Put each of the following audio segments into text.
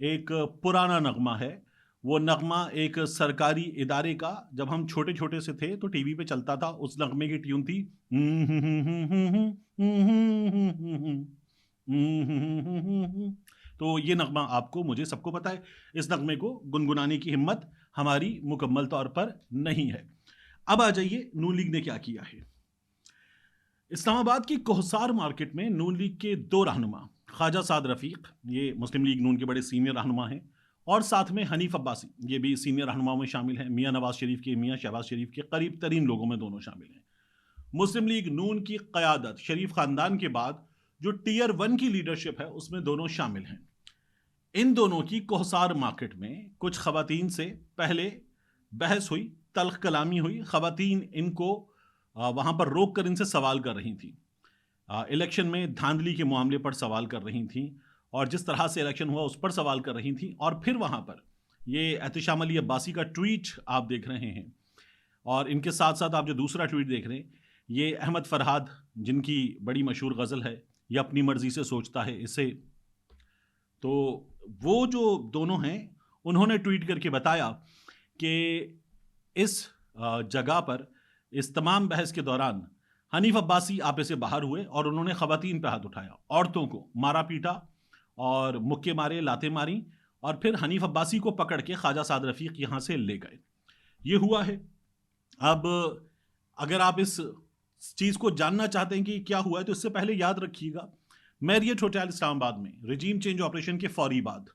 ایک پرانا نغمہ ہے. وہ نغمہ ایک سرکاری ادارے کا جب ہم چھوٹے چھوٹے سے تھے تو ٹی وی پہ چلتا تھا. اس نغمے کی ٹیون تھی تو یہ نغمہ آپ کو مجھے سب کو پتا ہے. اس نغمے کو گنگنانے کی ہمت ہماری مکمل طور پر نہیں ہے. اب آ جائیے نون لیگ نے کیا کیا ہے. اسلام آباد کی کوہسار مارکیٹ میں نون لیگ کے 2 رہنما خواجہ سعد رفیق، یہ مسلم لیگ نون کے بڑے سینئر رہنما ہیں، اور ساتھ میں حنیف عباسی، یہ بھی سینئر رہنماؤں میں شامل ہیں. میاں نواز شریف کے، میاں شہباز شریف کے قریب ترین لوگوں میں دونوں شامل ہیں. مسلم لیگ نون کی قیادت شریف خاندان کے بعد جو ٹیئر 1 کی لیڈرشپ ہے اس میں دونوں شامل ہیں. ان دونوں کی کوہسار مارکیٹ میں کچھ خواتین سے پہلے بحث ہوئی، تلخ کلامی ہوئی. خواتین ان کو وہاں پر روک کر ان سے سوال کر رہی تھیں، الیکشن میں دھاندلی کے معاملے پر سوال کر رہی تھیں، اور جس طرح سے الیکشن ہوا اس پر سوال کر رہی تھیں. اور پھر وہاں پر یہ احتشام علی عباسی کا ٹویٹ آپ دیکھ رہے ہیں، اور ان کے ساتھ ساتھ آپ جو دوسرا ٹویٹ دیکھ رہے ہیں یہ احمد فرحاد، جن کی بڑی مشہور غزل ہے یہ اپنی مرضی سے سوچتا ہے اسے. تو وہ جو دونوں ہیں انہوں نے ٹویٹ کر کے بتایا کہ اس جگہ پر اس تمام بحث کے دوران حنیف عباسی آپے سے باہر ہوئے اور انہوں نے خواتین پہ ہاتھ اٹھایا، عورتوں کو مارا پیٹا اور مکے مارے، لاتیں ماری، اور پھر حنیف عباسی کو پکڑ کے خواجہ سعد رفیق یہاں سے لے گئے. یہ ہوا ہے. اب اگر آپ اس چیز کو جاننا چاہتے ہیں کہ کیا ہوا ہے تو اس سے پہلے یاد رکھیے گا میریٹ ہوٹل اسلام آباد میں رجیم چینج آپریشن کے فوری بعد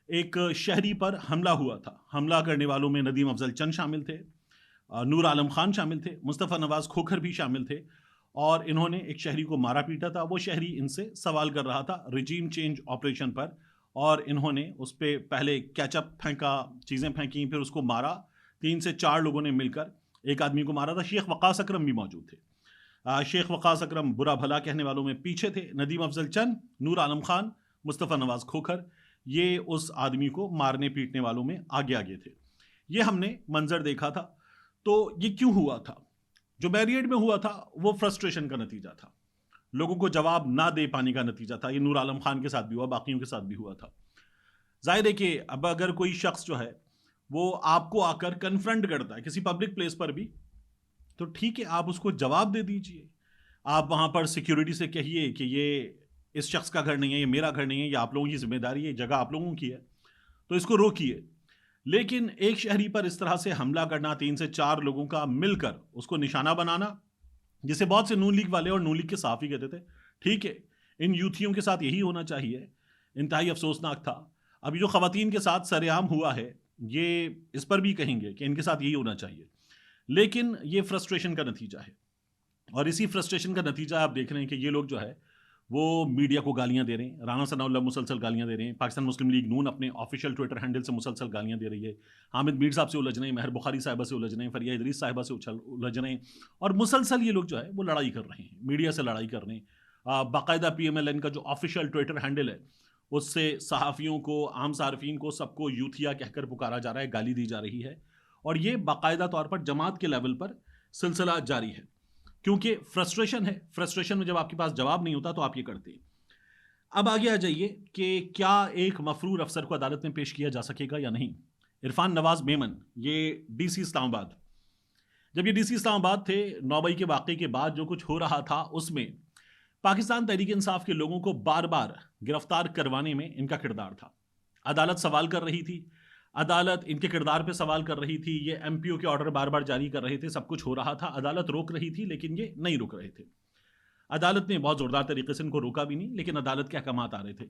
ایک شہری پر حملہ ہوا تھا. حملہ کرنے والوں میں ندیم افضل چند شامل تھے، نور عالم خان شامل تھے، مصطفیٰ نواز کھوکھر بھی شامل تھے، اور انہوں نے ایک شہری کو مارا پیٹا تھا. وہ شہری ان سے سوال کر رہا تھا رجیم چینج آپریشن پر، اور انہوں نے اس پہ پہلے کیچپ پھینکا، چیزیں پھینکی، پھر اس کو مارا. 3 سے 4 لوگوں نے مل کر ایک آدمی کو مارا تھا. شیخ وقاص اکرم بھی موجود تھے. شیخ وقاص اکرم برا بھلا کہنے والوں میں پیچھے تھے. ندیم افضل چند، نور عالم خان، مصطفیٰ نواز کھوکھر، یہ اس آدمی کو مارنے پیٹنے والوں میں آگے آگے تھے. یہ ہم نے منظر دیکھا تھا. تو یہ کیوں ہوا تھا؟ جو میریٹ میں ہوا تھا وہ فرسٹریشن کا نتیجہ تھا، لوگوں کو جواب نہ دے پانے کا نتیجہ تھا. یہ نور عالم خان کے ساتھ بھی ہوا، باقیوں کے ساتھ بھی ہوا تھا. ظاہر ہے کہ اب اگر کوئی شخص جو ہے وہ آپ کو آ کر کنفرنٹ کرتا ہے کسی پبلک پلیس پر بھی، تو ٹھیک ہے، آپ اس کو جواب دے دیجئے. آپ وہاں پر سیکیورٹی سے کہیے کہ یہ اس شخص کا گھر نہیں ہے، یہ میرا گھر نہیں ہے، یہ آپ لوگوں کی ذمہ داری ہے، یہ جگہ آپ لوگوں کی ہے، تو اس کو روکیے. لیکن ایک شہری پر اس طرح سے حملہ کرنا، 3 سے 4 لوگوں کا مل کر اس کو نشانہ بنانا، جسے بہت سے نون لیگ والے اور نون لیگ کے صحافی کہتے تھے ٹھیک ہے ان یوتھیوں کے ساتھ یہی ہونا چاہیے، انتہائی افسوسناک تھا. ابھی جو خواتین کے ساتھ سر عام ہوا ہے یہ اس پر بھی کہیں گے کہ ان کے ساتھ یہی ہونا چاہیے. لیکن یہ فرسٹریشن کا نتیجہ ہے، اور اسی فرسٹریشن کا نتیجہ آپ دیکھ رہے ہیں کہ یہ لوگ جو ہے وہ میڈیا کو گالیاں دے رہے ہیں. رانا ثناء اللہ مسلسل گالیاں دے رہے ہیں. پاکستان مسلم لیگ نون اپنے آفیشیل ٹویٹر ہینڈل سے مسلسل گالیاں دے رہی ہے. حامد میر صاحب سے الجھ رہے ہیں، مہر بخاری صاحبہ سے الجھ رہے ہیں، فریہ ادریس صاحبہ سے الجھ رہے ہیں، اور مسلسل یہ لوگ جو ہے وہ لڑائی کر رہے ہیں، میڈیا سے لڑائی کر رہے ہیں. باقاعدہ PMLN کا جو آفیشیل ٹویٹر ہینڈل ہے اس سے صحافیوں کو، عام صارفین کو، سب کو یوتھیا کہہ کر پکارا جا رہا ہے، گالی دی جا رہی ہے. اور یہ باقاعدہ طور پر جماعت کے لیول پر سلسلہ جاری ہے، کیونکہ فرسٹریشن ہے. فرسٹریشن میں جب آپ کے پاس جواب نہیں ہوتا تو آپ یہ کرتے ہیں. اب آگے آ جائیے کہ کیا ایک مفرور افسر کو عدالت میں پیش کیا جا سکے گا یا نہیں. عرفان نواز میمن، یہ DC اسلام آباد، جب یہ DC اسلام آباد تھے 9/22 کے واقعے کے بعد جو کچھ ہو رہا تھا اس میں پاکستان تحریک انصاف کے لوگوں کو بار بار گرفتار کروانے میں ان کا کردار تھا. عدالت سوال کر رہی تھی، عدالت ان کے کردار پہ سوال کر رہی تھی، یہ MPO کے آرڈر بار بار جاری کر رہے تھے، سب کچھ ہو رہا تھا، عدالت روک رہی تھی، لیکن یہ نہیں روک رہے تھے. عدالت نے بہت زوردار طریقے سے ان کو روکا بھی نہیں، لیکن عدالت کے احکامات آ رہے تھے.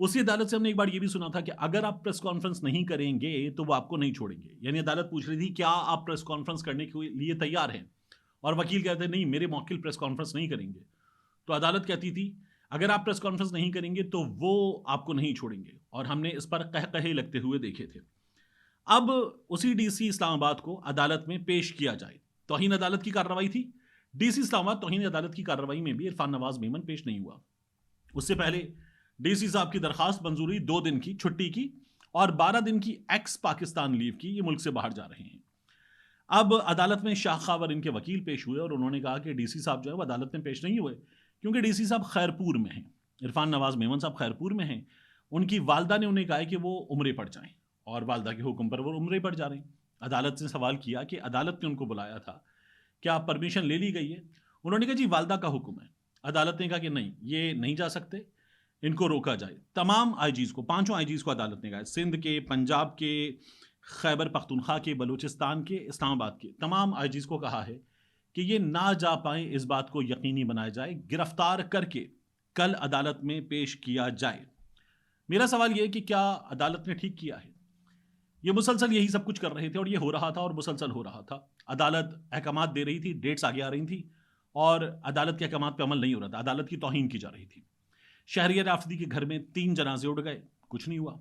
اسی عدالت سے ہم نے ایک بار یہ بھی سنا تھا کہ اگر آپ پریس کانفرنس نہیں کریں گے تو وہ آپ کو نہیں چھوڑیں گے. یعنی عدالت پوچھ رہی تھی کیا آپ پریس کانفرنس کرنے کے لیے تیار ہیں، اور وکیل کہتے ہیں نہیں، میرے موکل پریس کانفرنس نہیں کریں گے. تو عدالت کہتی تھی اگر آپ پریس کانفرنس نہیں کریں گے تو وہ آپ کو نہیں چھوڑیں گے، اور ہم نے اس پر قہقہے لگتے ہوئے دیکھے تھے. اب اسی DC اسلام آباد کو عدالت میں پیش کیا جائے، توہین عدالت کی کارروائی تھی. DC اسلام آباد توہین عدالت کی کارروائی میں بھی عرفان نواز میمن پیش نہیں ہوا. اس سے پہلے DC صاحب کی درخواست منظور ہوئی 2 دن کی چھٹی کی اور 12 دن کی ایکس پاکستان لیو کی، یہ ملک سے باہر جا رہے ہیں. اب عدالت میں شاہ خاور ان کے وکیل پیش ہوئے اور انہوں نے کہا کہ DC صاحب جو ہے وہ عدالت میں پیش نہیں ہوئے کیونکہ DC صاحب خیرپور میں ہیں. عرفان نواز میمن صاحب خیرپور میں ہیں، ان کی والدہ نے انہیں کہا ہے کہ وہ عمرے پر جائیں، اور والدہ کے حکم پر وہ عمرے پر جا رہے ہیں۔ عدالت سے سوال کیا کہ عدالت نے ان کو بلایا تھا، کیا پرمیشن لے لی گئی ہے؟ انہوں نے کہا جی والدہ کا حکم ہے۔ عدالت نے کہا کہ نہیں، یہ نہیں جا سکتے، ان کو روکا جائے۔ تمام آئی جیز کو، پانچوں آئی جیز کو عدالت نے کہا، سندھ کے، پنجاب کے، خیبر پختونخوا کے، بلوچستان کے، اسلام آباد کے تمام آئی جیز کو کہا ہے کہ یہ نہ جا پائیں، اس بات کو یقینی بنایا جائے، گرفتار کر کے کل عدالت میں پیش کیا جائے۔ میرا سوال یہ ہے کہ کیا عدالت نے ٹھیک کیا ہے؟ یہ مسلسل یہی سب کچھ کر رہے تھے، اور یہ ہو رہا تھا اور مسلسل ہو رہا تھا۔ عدالت احکامات دے رہی تھی، ڈیٹس آگے آ رہی تھی، اور عدالت کے احکامات پہ عمل نہیں ہو رہا تھا، عدالت کی توہین کی جا رہی تھی۔ شہریار آفریدی کے گھر میں 3 جنازے اڑ گئے، کچھ نہیں ہوا۔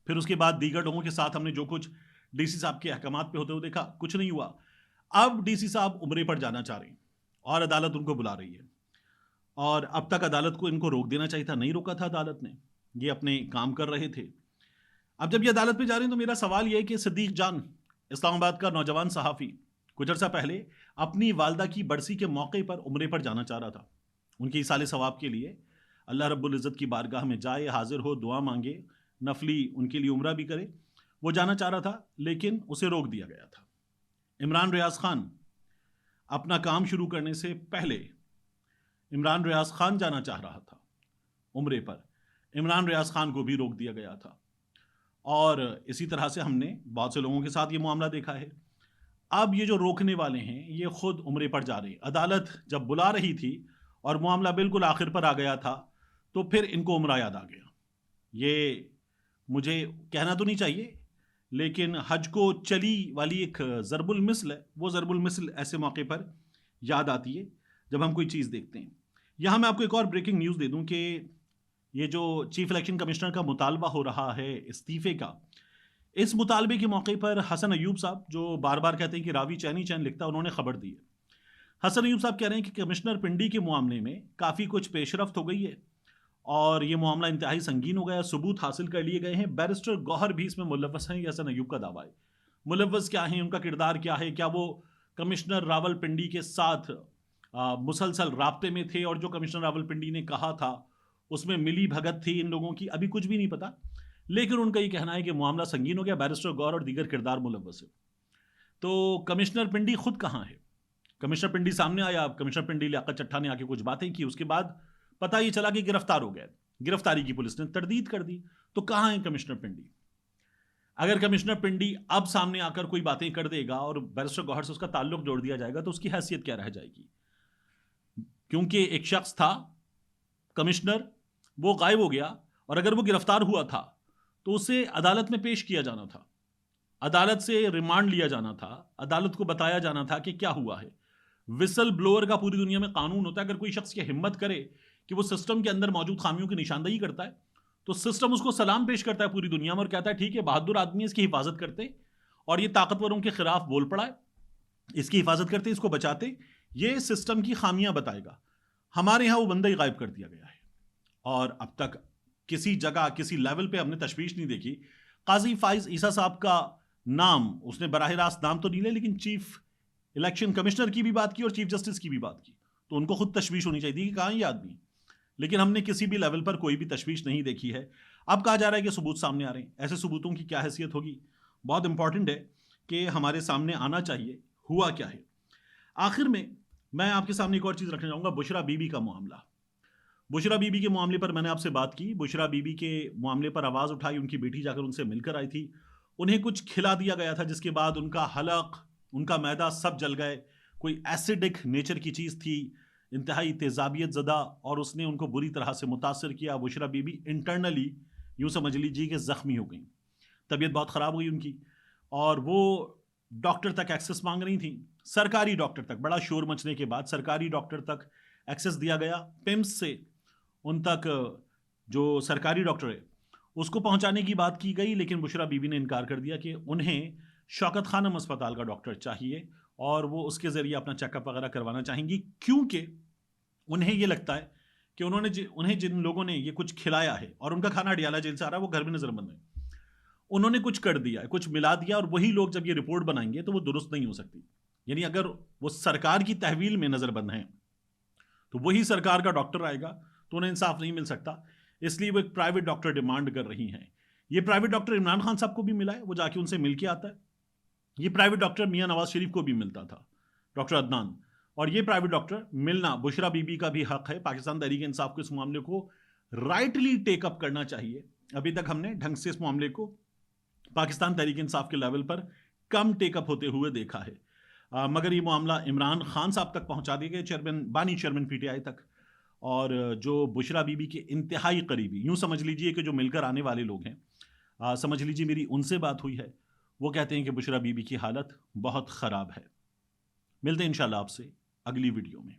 پھر اس کے بعد دیگر لوگوں کے ساتھ ہم نے جو کچھ ڈی سی صاحب کے احکامات پہ ہوتے ہوئے دیکھا، کچھ نہیں ہوا۔ اب ڈی سی صاحب عمرے پر جانا چاہ رہے ہیں اور عدالت ان کو بلا رہی ہے، اور اب تک عدالت کو ان کو روک دینا چاہیے تھا، نہیں روکا تھا عدالت نے، یہ اپنے کام کر رہے تھے۔ اب جب یہ عدالت پہ جا رہے ہیں تو میرا سوال یہ ہے کہ صدیق جان، اسلام آباد کا نوجوان صحافی، کچھ عرصہ پہلے اپنی والدہ کی برسی کے موقع پر عمرے پر جانا چاہ رہا تھا، ان کے ایصال ثواب کے لیے اللہ رب العزت کی بارگاہ میں جائے، حاضر ہو، دعا مانگے، نفلی ان کے لیے عمرہ بھی کرے، وہ جانا چاہ رہا تھا، لیکن اسے روک دیا گیا تھا۔ عمران ریاض خان اپنا کام شروع کرنے سے پہلے عمران ریاض خان جانا چاہ رہا تھا عمرے پر، عمران ریاض خان کو بھی روک دیا گیا تھا، اور اسی طرح سے ہم نے بہت سے لوگوں کے ساتھ یہ معاملہ دیکھا ہے۔ اب یہ جو روکنے والے ہیں یہ خود عمرے پر جا رہے ہیں۔ عدالت جب بلا رہی تھی اور معاملہ بالکل آخر پر آ گیا تھا تو پھر ان کو عمرہ یاد آ گیا۔ یہ مجھے کہنا تو نہیں چاہیے، لیکن حج کو چلی والی ایک ضرب المثل ہے، وہ ضرب المثل ایسے موقع پر یاد آتی ہے جب ہم کوئی چیز دیکھتے ہیں۔ یہاں میں آپ کو ایک اور بریکنگ نیوز دے دوں کہ یہ جو چیف الیکشن کمشنر کا مطالبہ ہو رہا ہے استعفے کا، اس مطالبے کے موقع پر حسن ایوب صاحب، جو بار بار کہتے ہیں کہ راوی چینی چین لکھتا، انہوں نے خبر دی ہے۔ حسن ایوب صاحب کہہ رہے ہیں کہ کمشنر پنڈی کے معاملے میں کافی کچھ پیش رفت ہو گئی ہے اور یہ معاملہ انتہائی سنگین ہو گیا، ثبوت حاصل کر لیے گئے ہیں، بیرسٹر گوہر بھی اس میں ملوث ہیں، یہ حسن ایوب کا دعویٰ ہے۔ ملوث کیا ہیں، ان کا کردار کیا ہے، کیا وہ کمشنر راول پنڈی کے ساتھ مسلسل رابطے میں تھے، اور جو کمشنر راول پنڈی نے کہا تھا اس میں ملی بھگت تھی ان لوگوں کی، ابھی کچھ بھی نہیں پتا، لیکن ان کا یہ کہنا ہے کہ معاملہ سنگین ہو گیا، بیرسٹر گوہر اور دیگر کردار ملوث ہے۔ تو کمشنر پنڈی خود کہاں ہے؟ کمشنر پنڈی سامنے آیا، کمشنر پنڈی لیاقت چٹھا نے آ کے کچھ باتیں کی، اس کے بعد پتہ یہ چلا کہ گرفتار ہو گئے، گرفتاری کی پولیس نے تردید کر دی۔ تو کہاں ہے کمشنر پنڈی؟ اگر کمشنر پنڈی اب سامنے آ کر کوئی باتیں کر دے گا اور بیرسٹر گوہر سے اس کا تعلق جوڑ دیا جائے گا تو اس کی حیثیت کیا رہ جائے گی؟ کیونکہ ایک شخص تھا کمشنر، وہ غائب ہو گیا، اور اگر وہ گرفتار ہوا تھا تو اسے عدالت میں پیش کیا جانا تھا، عدالت سے ریمانڈ لیا جانا تھا، عدالت کو بتایا جانا تھا کہ کیا ہوا ہے۔ وسل بلوئر کا پوری دنیا میں قانون ہوتا ہے، اگر کوئی شخص یہ ہمت کرے کہ وہ سسٹم کے اندر موجود خامیوں کی نشاندہی کرتا ہے تو سسٹم اس کو سلام پیش کرتا ہے پوری دنیا میں، اور کہتا ہے ٹھیک ہے، بہادر آدمی ہے، اس کی حفاظت کرتے، اور یہ طاقتوروں کے خلاف بول پڑا ہے، اس کی حفاظت کرتے، اس کو بچاتے، یہ سسٹم کی خامیاں بتائے گا۔ ہمارے ہاں وہ بندہ ہی غائب کر دیا گیا ہے، اور اب تک کسی جگہ کسی لیول پہ ہم نے تشویش نہیں دیکھی۔ قاضی فائز عیسیٰ صاحب کا نام اس نے براہ راست نام تو نہیں لے، لیکن چیف الیکشن کمشنر کی بھی بات کی اور چیف جسٹس کی بھی بات کی، تو ان کو خود تشویش ہونی چاہیے کہ کہاں یہ آدمی، لیکن ہم نے کسی بھی لیول پر کوئی بھی تشویش نہیں دیکھی ہے۔ اب کہا جا رہا ہے کہ ثبوت سامنے آ رہے ہیں، ایسے ثبوتوں کی کیا حیثیت ہوگی؟ بہت امپورٹنٹ ہے کہ ہمارے سامنے آنا چاہیے ہوا کیا ہے۔ آخر میں آپ کے سامنے ایک اور چیز رکھنا چاہوں گا، بشرا بی بی کا معاملہ۔ بشرا بی بی کے معاملے پر میں نے آپ سے بات کی، بشرا بی بی کے معاملے پر آواز اٹھائی، ان کی بیٹی جا کر ان سے مل کر آئی تھی، انہیں کچھ کھلا دیا گیا تھا جس کے بعد ان کا حلق، ان کا معدہ سب جل گئے، کوئی ایسیڈک نیچر کی چیز تھی، انتہائی تیزابیت زدہ، اور اس نے ان کو بری طرح سے متاثر کیا۔ بشرا بی بی انٹرنلی یوں سمجھ لیجیے کہ زخمی ہو گئیں، طبیعت بہت خراب ہوئی ان کی، اور وہ ڈاکٹر تک ایکسس مانگ رہی تھیں، سرکاری ڈاکٹر تک، بڑا شور مچنے کے بعد سرکاری ڈاکٹر تک ایکسس دیا گیا، پیمس سے ان تک جو سرکاری ڈاکٹر ہے اس کو پہنچانے کی بات کی گئی، لیکن بشرا بی بی نے انکار کر دیا کہ انہیں شوکت خانم اسپتال کا ڈاکٹر چاہیے اور وہ اس کے ذریعے اپنا چیک اپ وغیرہ کروانا چاہیں گی، کیونکہ انہیں یہ لگتا ہے کہ انہیں جن لوگوں نے یہ کچھ کھلایا ہے، اور ان کا کھانا اڈیالہ جیل سے آ رہا ہے، وہ گھر میں نظر بند ہے، انہوں نے کچھ کر دیا ہے، کچھ ملا دیا، اور وہی لوگ جب یہ رپورٹ بنائیں گے تو وہ درست نہیں ہو سکتی۔ یعنی اگر وہ سرکار کی تحویل میں نظر بند ہیں تو وہی سرکار کا ڈاکٹر آئے گا تو انہیں انصاف نہیں مل سکتا۔ اس لیے وہ ایک پرائیویٹ ڈاکٹر ڈیمانڈ کر رہی ہیں. یہ پرائیویٹ ڈاکٹر عمران خان صاحب کو بھی ملا ہے, وہ جا کے ان سے مل کے آتا ہے. یہ پرائیویٹ ڈاکٹر میاں نواز شریف کو بھی ملتا تھا, ڈاکٹر عدنان. اور یہ پرائیویٹ ڈاکٹر ملنا بشرا بی بی کا بھی حق ہے. پاکستان تحریک انصاف کو اس معاملے کو رائٹلی ٹیک اپ کرنا چاہیے. ابھی تک ہم نے ڈھنگ سے اس معاملے کو پاکستان تحریک انصاف کے لیول پر کم ٹیک اپ ہوتے ہوئے دیکھا ہے. مگر یہ معاملہ عمران خان صاحب تک پہنچا دیا گیا, بانی چیئرمین پی ٹی آئی تک. اور جو بشرا بی بی کے انتہائی قریبی, یوں سمجھ لیجئے کہ جو مل کر آنے والے لوگ ہیں, سمجھ لیجئے میری ان سے بات ہوئی ہے, وہ کہتے ہیں کہ بشرا بی بی کی حالت بہت خراب ہے. ملتے ہیں انشاءاللہ آپ سے اگلی ویڈیو میں.